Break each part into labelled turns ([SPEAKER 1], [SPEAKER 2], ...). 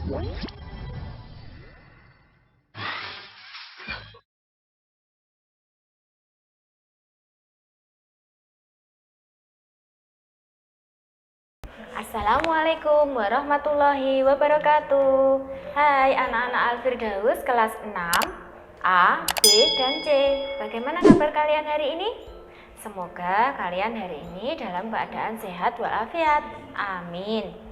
[SPEAKER 1] Assalamualaikum warahmatullahi wabarakatuh. Hai anak-anak Al-Firdaus kelas 6 A, B, dan C. Bagaimana kabar kalian hari ini? Semoga kalian hari ini dalam keadaan sehat walafiat. Amin.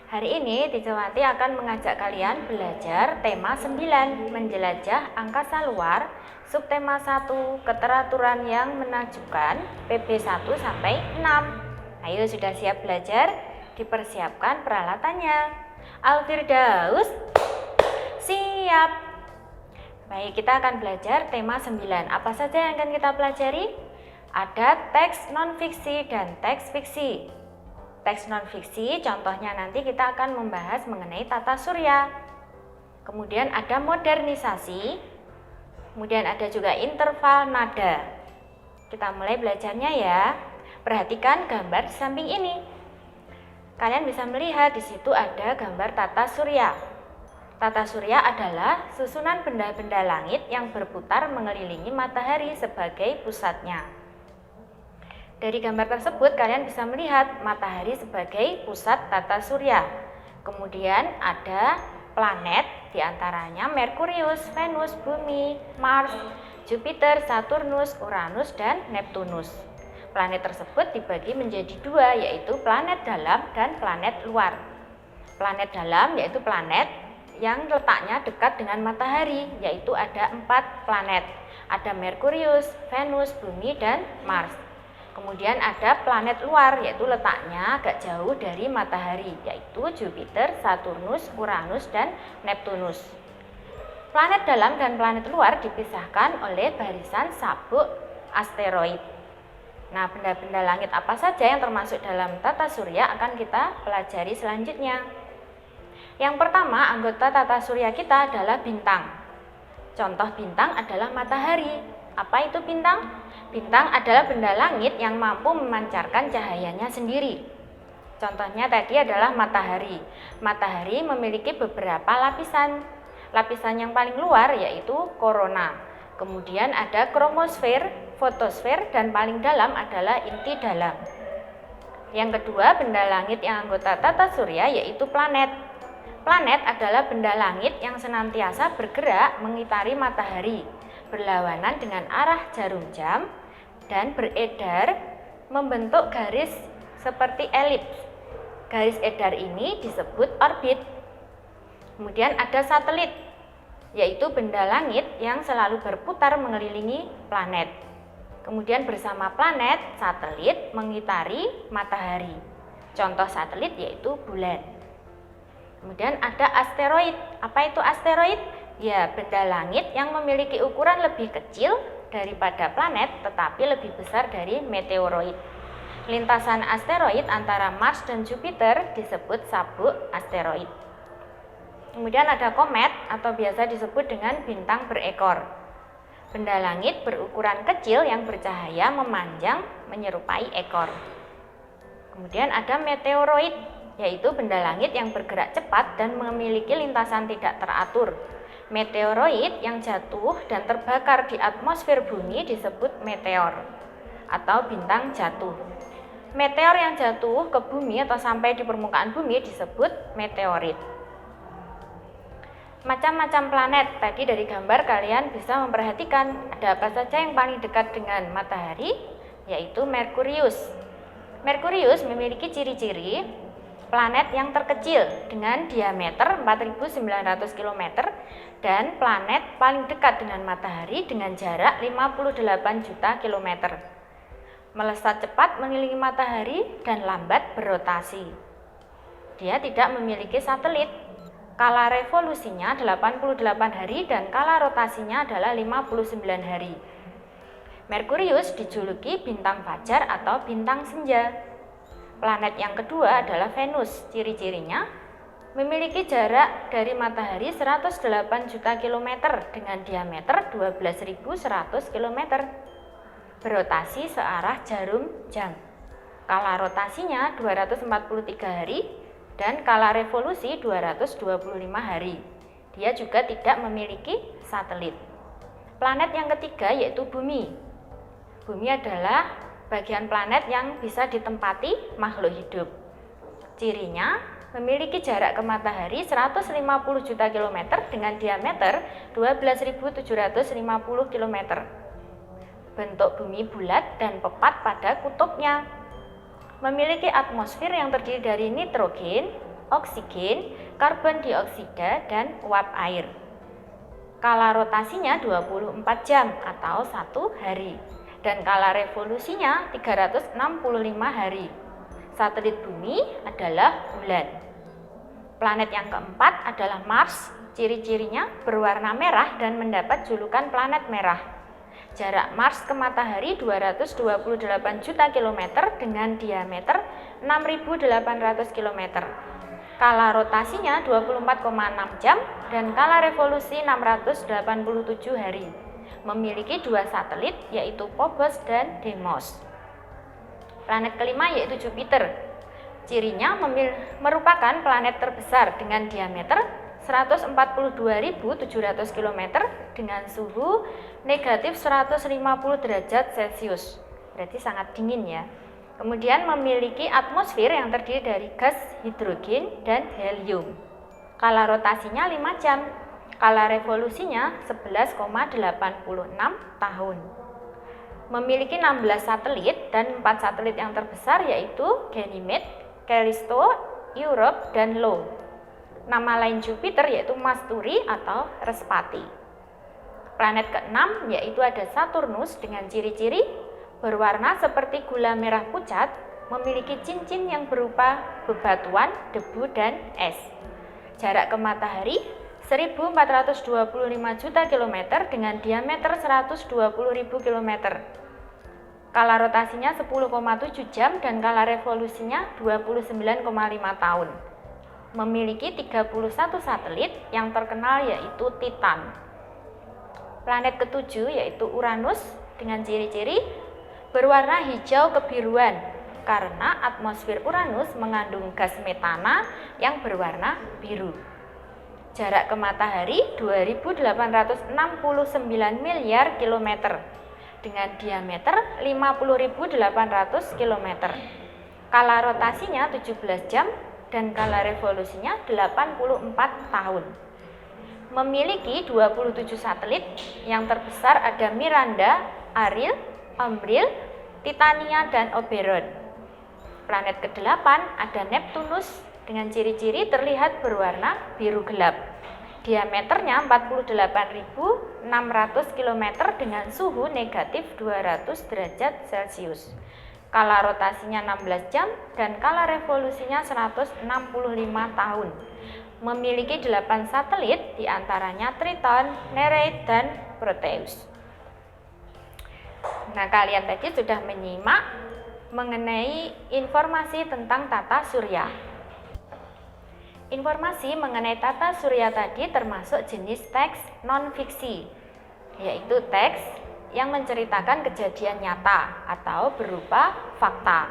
[SPEAKER 1] Hari ini Teacher Wati akan mengajak kalian belajar tema 9, menjelajah angkasa luar, subtema 1, keteraturan yang menakjubkan, PB 1 sampai 6. Ayo, sudah siap belajar? Dipersiapkan peralatannya. Al-Firdaus, siap. Baik, kita akan belajar tema 9. Apa saja yang akan kita pelajari? Ada teks non-fiksi dan teks fiksi. Teks non-fiksi, contohnya nanti kita akan membahas mengenai tata surya. Kemudian ada modernisasi. Kemudian ada juga interval nada. Kita mulai belajarnya ya. Perhatikan gambar di samping ini. Kalian bisa melihat di situ ada gambar tata surya. Tata surya adalah susunan benda-benda langit yang berputar mengelilingi matahari sebagai pusatnya. Dari gambar tersebut kalian bisa melihat matahari sebagai pusat tata surya. Kemudian ada planet, diantaranya Merkurius, Venus, Bumi, Mars, Jupiter, Saturnus, Uranus, dan Neptunus. Planet tersebut dibagi menjadi dua, yaitu planet dalam dan planet luar. Planet dalam yaitu planet yang letaknya dekat dengan matahari, yaitu ada 4 planet. Ada Merkurius, Venus, Bumi, dan Mars. Kemudian ada planet luar, yaitu letaknya agak jauh dari matahari, yaitu Jupiter, Saturnus, Uranus, dan Neptunus. Planet dalam dan planet luar dipisahkan oleh barisan sabuk asteroid. Nah, benda-benda langit apa saja yang termasuk dalam tata surya akan kita pelajari selanjutnya. Yang pertama, anggota tata surya kita adalah bintang. Contoh bintang adalah matahari. Apa itu bintang? Bintang adalah benda langit yang mampu memancarkan cahayanya sendiri. Contohnya tadi adalah matahari. Matahari memiliki beberapa lapisan. Lapisan yang paling luar yaitu korona. Kemudian ada kromosfer, fotosfer, dan paling dalam adalah inti dalam. Yang kedua, benda langit yang anggota tata surya yaitu planet. Planet adalah benda langit yang senantiasa bergerak mengitari matahari, berlawanan dengan arah jarum jam, dan beredar membentuk garis seperti elips. Garis edar ini disebut orbit. Kemudian ada satelit, yaitu benda langit yang selalu berputar mengelilingi planet. Kemudian bersama planet, satelit mengitari matahari. Contoh satelit yaitu bulan. Kemudian ada asteroid. Apa itu asteroid? Ya, benda langit yang memiliki ukuran lebih kecil daripada planet tetapi lebih besar dari meteoroid. Lintasan asteroid antara Mars dan Jupiter disebut sabuk asteroid. Kemudian ada komet atau biasa disebut dengan bintang berekor. Benda langit berukuran kecil yang bercahaya memanjang menyerupai ekor. Kemudian ada meteoroid, yaitu benda langit yang bergerak cepat dan memiliki lintasan tidak teratur. Meteoroid yang jatuh dan terbakar di atmosfer bumi disebut meteor atau bintang jatuh. Meteor yang jatuh ke bumi atau sampai di permukaan bumi disebut meteorit. Macam-macam planet, tadi dari gambar kalian bisa memperhatikan ada apa saja yang paling dekat dengan matahari, yaitu Merkurius. Merkurius memiliki ciri-ciri planet yang terkecil dengan diameter 4.900 km dan planet paling dekat dengan matahari dengan jarak 58 juta km. Melesat cepat mengelilingi matahari dan lambat berotasi. Dia tidak memiliki satelit. Kala revolusinya 88 hari dan kala rotasinya adalah 59 hari. Merkurius dijuluki bintang fajar atau bintang senja. Planet yang kedua adalah Venus. Ciri-cirinya memiliki jarak dari matahari 108 juta kilometer dengan diameter 12.100 km. Berotasi searah jarum jam. Kala rotasinya 243 hari dan kala revolusi 225 hari. Dia juga tidak memiliki satelit. Planet yang ketiga yaitu Bumi. Bumi adalah bagian planet yang bisa ditempati makhluk hidup. Cirinya memiliki jarak ke matahari 150 juta kilometer dengan diameter 12.750 km. Bentuk bumi bulat dan pepat pada kutubnya. Memiliki atmosfer yang terdiri dari nitrogen, oksigen, karbon dioksida, dan uap air. Kala rotasinya 24 jam atau 1 hari. Dan kala revolusinya 365 hari. Satelit bumi adalah bulan. Planet yang keempat adalah Mars. Ciri-cirinya berwarna merah dan mendapat julukan planet merah. Jarak Mars ke matahari 228 juta kilometer dengan diameter 6.800 km. Kala rotasinya 24,6 jam dan kala revolusi 687 hari. Memiliki 2 satelit yaitu Phobos dan Deimos. Planet kelima yaitu Jupiter. Cirinya merupakan planet terbesar dengan diameter 142.700 km dengan suhu negatif 150 derajat Celcius. Berarti sangat dingin ya. Kemudian memiliki atmosfer yang terdiri dari gas hidrogen dan helium. Kala rotasinya 5 jam. Kala revolusinya 11,86 tahun. Memiliki 16 satelit dan 4 satelit yang terbesar yaitu Ganymede, Callisto, Europe, dan Io. Nama lain Jupiter yaitu Masturi atau Respati. Planet keenam yaitu ada Saturnus dengan ciri-ciri berwarna seperti gula merah pucat, memiliki cincin yang berupa bebatuan, debu, dan es. Jarak ke matahari 1.425 juta kilometer dengan diameter 120.000 km. Kala rotasinya 10,7 jam dan kala revolusinya 29,5 tahun. Memiliki 31 satelit yang terkenal yaitu Titan. Planet ketujuh yaitu Uranus dengan ciri-ciri berwarna hijau kebiruan karena atmosfer Uranus mengandung gas metana yang berwarna biru. Jarak ke matahari 2.869 miliar kilometer dengan diameter 50.800 km. Kala rotasinya 17 jam dan kala revolusinya 84 tahun. Memiliki 27 satelit, yang terbesar ada Miranda, Ariel, Umbriel, Titania, dan Oberon. Planet ke-8 ada Neptunus dengan ciri-ciri terlihat berwarna biru gelap. Diameternya 48.600 km dengan suhu negatif 200 derajat Celcius. Kala rotasinya 16 jam dan kala revolusinya 165 tahun. Memiliki 8 satelit diantaranya Triton, Nereid, dan Proteus. Nah, kalian tadi sudah menyimak mengenai informasi tentang tata surya. Informasi mengenai tata surya tadi termasuk jenis teks non-fiksi, yaitu teks yang menceritakan kejadian nyata atau berupa fakta.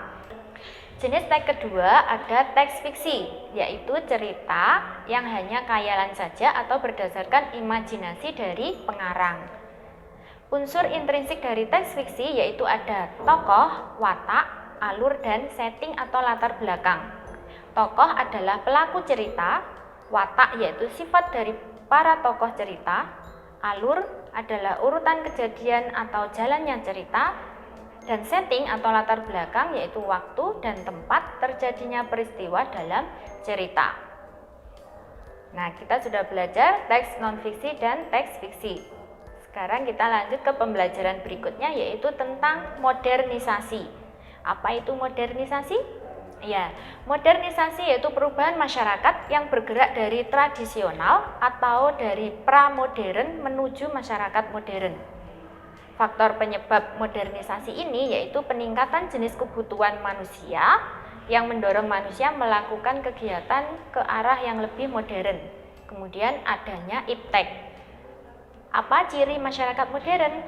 [SPEAKER 1] Jenis teks kedua ada teks fiksi, yaitu cerita yang hanya khayalan saja atau berdasarkan imajinasi dari pengarang. Unsur intrinsik dari teks fiksi yaitu ada tokoh, watak, alur, dan setting atau latar belakang. Tokoh adalah pelaku cerita, watak yaitu sifat dari para tokoh cerita, alur adalah urutan kejadian atau jalannya cerita, dan setting atau latar belakang yaitu waktu dan tempat terjadinya peristiwa dalam cerita. Nah, kita sudah belajar teks non-fiksi dan teks fiksi. Sekarang kita lanjut ke pembelajaran berikutnya yaitu tentang modernisasi. Apa itu modernisasi? Ya, modernisasi yaitu perubahan masyarakat yang bergerak dari tradisional atau dari pra-modern menuju masyarakat modern. Faktor penyebab modernisasi ini yaitu peningkatan jenis kebutuhan manusia yang mendorong manusia melakukan kegiatan ke arah yang lebih modern. Kemudian adanya iptek. Apa ciri masyarakat modern?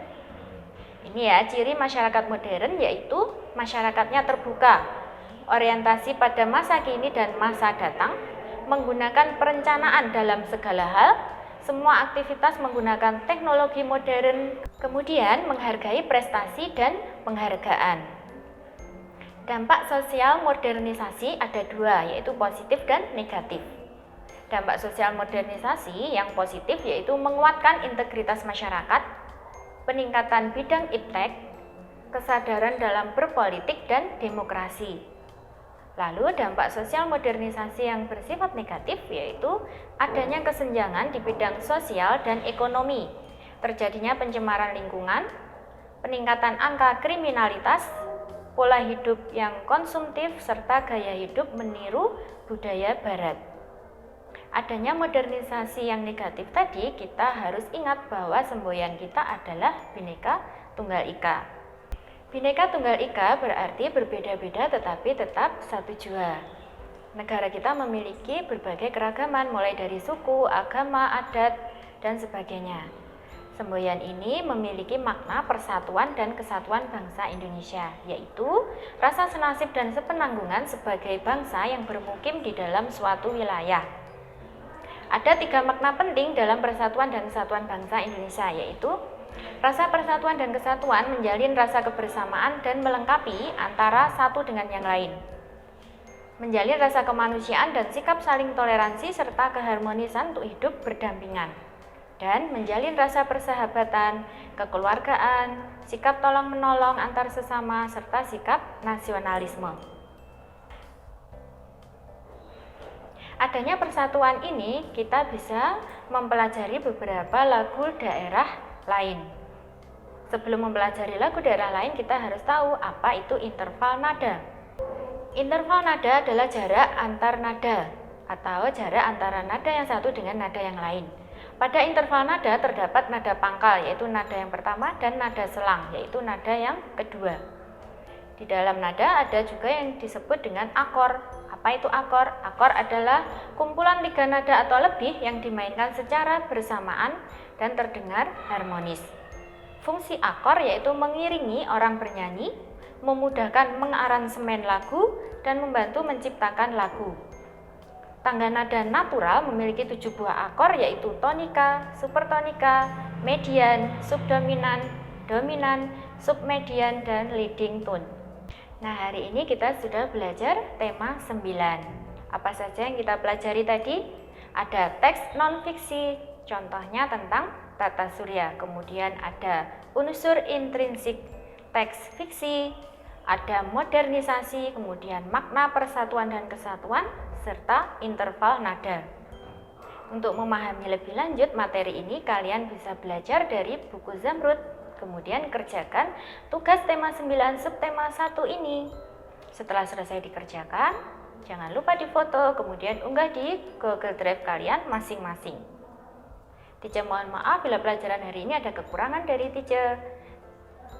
[SPEAKER 1] Ini ya, ciri masyarakat modern yaitu masyarakatnya terbuka, orientasi pada masa kini dan masa datang, menggunakan perencanaan dalam segala hal, semua aktivitas menggunakan teknologi modern, kemudian menghargai prestasi dan penghargaan. Dampak sosial modernisasi ada dua, yaitu positif dan negatif. Dampak sosial modernisasi yang positif yaitu menguatkan integritas masyarakat, peningkatan bidang iptek, kesadaran dalam berpolitik dan demokrasi. Lalu dampak sosial modernisasi yang bersifat negatif yaitu adanya kesenjangan di bidang sosial dan ekonomi, terjadinya pencemaran lingkungan, peningkatan angka kriminalitas, pola hidup yang konsumtif, serta gaya hidup meniru budaya barat. Adanya modernisasi yang negatif tadi, kita harus ingat bahwa semboyan kita adalah Bhinneka Tunggal Ika. Bhinneka Tunggal Ika berarti berbeda-beda tetapi tetap satu jua. Negara kita memiliki berbagai keragaman mulai dari suku, agama, adat, dan sebagainya. Semboyan ini memiliki makna persatuan dan kesatuan bangsa Indonesia, yaitu rasa senasib dan sepenanggungan sebagai bangsa yang bermukim di dalam suatu wilayah. Ada 3 makna penting dalam persatuan dan kesatuan bangsa Indonesia, yaitu rasa persatuan dan kesatuan menjalin rasa kebersamaan dan melengkapi antara satu dengan yang lain. Menjalin rasa kemanusiaan dan sikap saling toleransi serta keharmonisan untuk hidup berdampingan. Dan menjalin rasa persahabatan, kekeluargaan, sikap tolong-menolong antar sesama, serta sikap nasionalisme. Adanya persatuan ini, kita bisa mempelajari beberapa lagu daerah lain. Sebelum mempelajari lagu daerah lain, kita harus tahu apa itu interval nada. Interval nada adalah jarak antar nada atau jarak antara nada yang satu dengan nada yang lain. Pada interval nada terdapat nada pangkal, yaitu nada yang pertama, dan nada selang, yaitu nada yang kedua. Di dalam nada ada juga yang disebut dengan akor. Apa itu akor? Akor adalah kumpulan 3 nada atau lebih yang dimainkan secara bersamaan dan terdengar harmonis. Fungsi akor yaitu mengiringi orang bernyanyi, memudahkan mengaransemen lagu, dan membantu menciptakan lagu. Tangga nada natural memiliki 7 buah akor yaitu tonika, supertonika, median, subdominan, dominan, submedian, dan leading tone. Nah, hari ini kita sudah belajar tema 9. Apa saja yang kita pelajari tadi? Ada teks non-fiksi, contohnya tentang tata surya. Kemudian ada unsur intrinsik teks fiksi, ada modernisasi, kemudian makna persatuan dan kesatuan, serta interval nada. Untuk memahami lebih lanjut materi ini, kalian bisa belajar dari buku Zamrud. Kemudian kerjakan tugas tema 9 subtema 1 ini. Setelah selesai dikerjakan, jangan lupa difoto, kemudian unggah di Google Drive kalian masing-masing. Teacher mohon maaf bila pelajaran hari ini ada kekurangan dari teacher.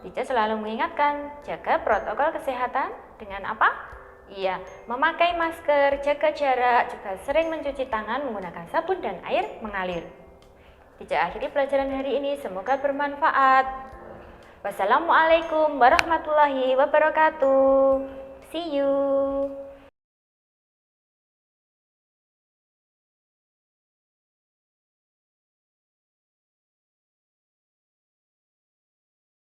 [SPEAKER 1] Teacher selalu mengingatkan, jaga protokol kesehatan dengan apa? Iya, memakai masker, jaga jarak, juga sering mencuci tangan menggunakan sabun dan air mengalir. Teacher akhiri pelajaran hari ini, semoga bermanfaat. Wassalamualaikum warahmatullahi wabarakatuh. See you.